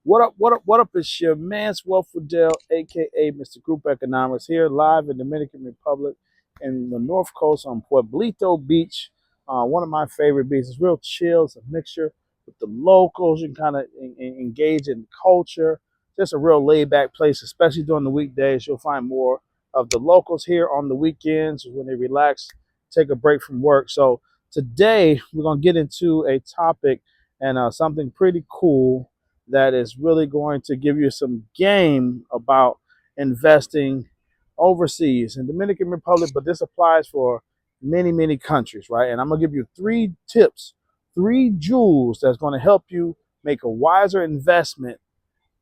What up, what up, what up? It's your man, Swell Fidel, aka Mr. Group Economics, here live in Dominican Republic in the North Coast on Pueblito Beach. One of my favorite beaches. It's real chill. It's a mixture with the locals. You can kind of engage in culture. Just a real laid back place, especially during the weekdays. You'll find more of the locals here on the weekends when they relax, take a break from work. So today we're going to get into a topic and something pretty cool that is really going to give you some game about investing overseas in Dominican Republic, but this applies for many, many countries, right? And I'm gonna give you 3 tips, 3 jewels that's gonna help you make a wiser investment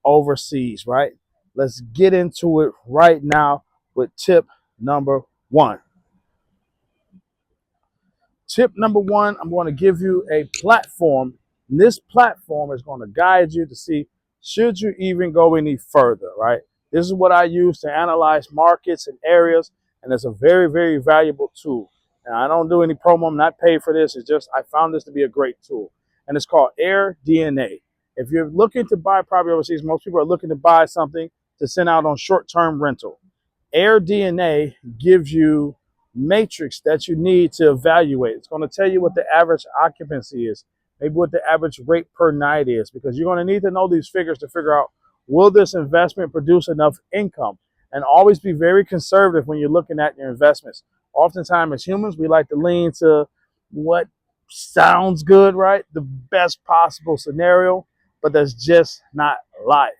overseas, right? Let's get into it right now with tip number one. Tip number one, I'm going to give you a platform. And this platform is going to guide you to see should you even go any further, right? This is what I use to analyze markets and areas, and it's a very, very valuable tool. And I don't do any promo. I'm not paid for this. It's just I found this to be a great tool, and it's called AirDNA. If you're looking to buy property overseas, most people are looking to buy something to send out on short-term rental. AirDNA gives you matrix that you need to evaluate. It's going to tell you what the average occupancy is, maybe what the average rate per night is, because you're going to need to know these figures to figure out, will this investment produce enough income? And always be very conservative when you're looking at your investments. Oftentimes as humans, we like to lean to what sounds good, right? The best possible scenario, but that's just not life.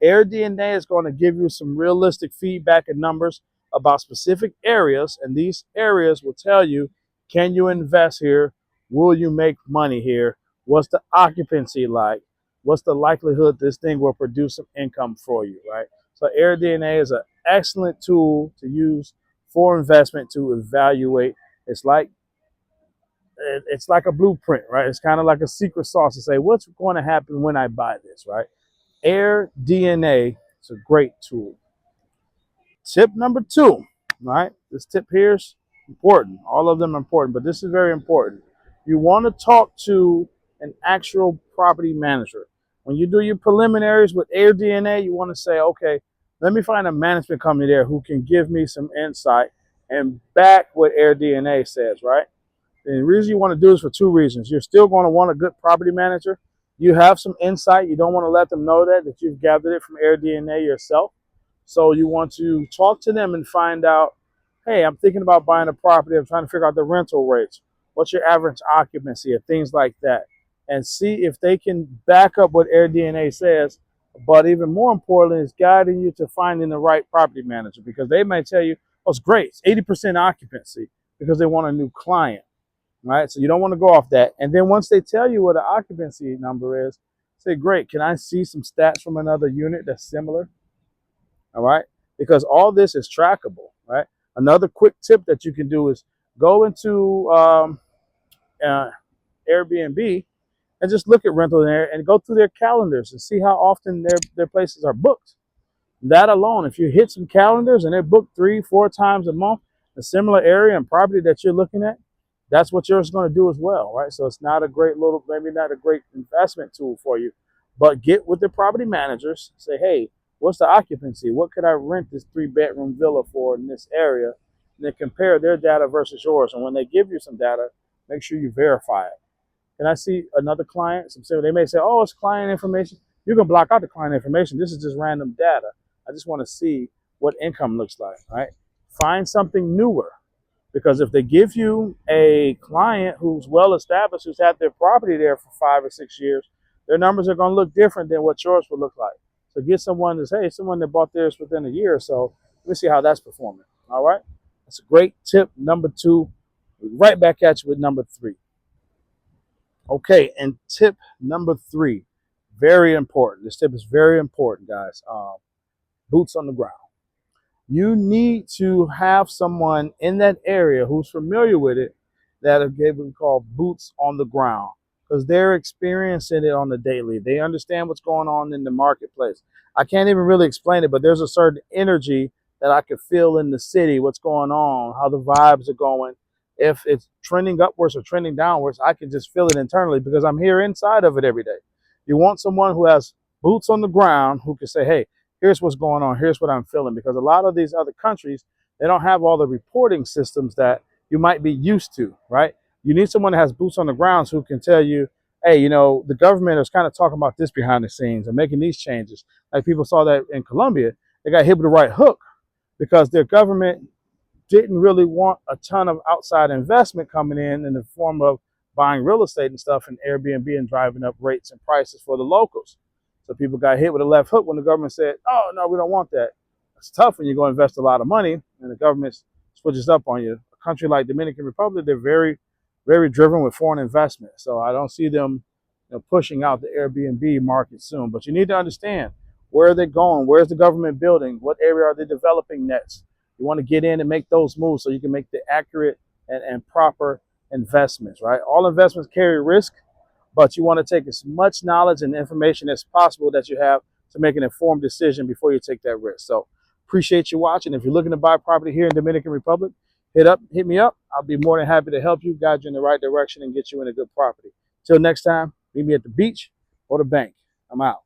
AirDNA is going to give you some realistic feedback and numbers about specific areas, and these areas will tell you, can you invest here? Will you make money here? What's the occupancy like? What's the likelihood this thing will produce some income for you, right? So AirDNA is an excellent tool to use for investment to evaluate. It's like a blueprint, right? It's kind of like a secret sauce to say what's going to happen when I buy this, right? AirDNA is a great tool. Tip number 2, right? This tip here is important. All of them are important, but this is very important. You want to talk to an actual property manager. When you do your preliminaries with AirDNA, you want to say, okay, let me find a management company there who can give me some insight and back what AirDNA says, right? And the reason you want to do this for 2 reasons. You're still going to want a good property manager. You have some insight. You don't want to let them know that you've gathered it from AirDNA yourself. So you want to talk to them and find out, hey, I'm thinking about buying a property. I'm trying to figure out the rental rates. What's your average occupancy and things like that. And see if they can back up what AirDNA says. But even more importantly, is guiding you to finding the right property manager, because they may tell you, oh, it's great. It's 80% occupancy because they want a new client. Right? So you don't want to go off that. And then once they tell you what the occupancy number is, say, great, can I see some stats from another unit that's similar? All right? Because all this is trackable, right? Another quick tip that you can do is go into uh, Airbnb and just look at rental there and go through their calendars and see how often their places are booked. That alone, if you hit some calendars and they're booked 3-4 times a month, a similar area and property that you're looking at, that's what yours is going to do as well, right? So it's not a great little, maybe not a great investment tool for you, but get with the property managers, say, hey, what's the occupancy? What could I rent this 3-bedroom villa for in this area? And then compare their data versus yours. And when they give you some data, make sure you verify it. Can I see another client? They may say, oh, it's client information. You can block out the client information. This is just random data. I just want to see what income looks like, right? Find something newer. Because if they give you a client who's well established, who's had their property there for 5 or 6 years, their numbers are going to look different than what yours would look like. So get someone that's, hey, someone that bought theirs within a year or so. Let me see how that's performing. All right. That's a great tip. Number 2. Right back at you with number 3. Okay. And tip number 3, very important. This tip is very important, guys. Boots on the ground. You need to have someone in that area who's familiar with it that are what we call boots on the ground, because they're experiencing it on the daily. They understand what's going on in the marketplace. I can't even really explain it, but there's a certain energy that I could feel in the city, what's going on, how the vibes are going. If it's trending upwards or trending downwards, I can just feel it internally because I'm here inside of it every day. You want someone who has boots on the ground who can say, hey, here's what's going on, here's what I'm feeling. Because a lot of these other countries, they don't have all the reporting systems that you might be used to, right? You need someone that has boots on the ground who can tell you, hey, you know, the government is kind of talking about this behind the scenes and making these changes. Like people saw that in Colombia, they got hit with the right hook because their government didn't really want a ton of outside investment coming in the form of buying real estate and stuff and Airbnb and driving up rates and prices for the locals. So people got hit with a left hook when the government said, oh, no, we don't want that. It's tough when you go invest a lot of money and the government switches up on you. A country like Dominican Republic, they're very, very driven with foreign investment. So I don't see them, you know, pushing out the Airbnb market soon. But you need to understand, where are they going? Where's the government building? What area are they developing next? You want to get in and make those moves so you can make the accurate and proper investments, right? All investments carry risk, but you want to take as much knowledge and information as possible that you have to make an informed decision before you take that risk. So appreciate you watching. If you're looking to buy property here in Dominican Republic, hit me up. I'll be more than happy to help you, guide you in the right direction and get you in a good property. Till next time, meet me at the beach or the bank. I'm out.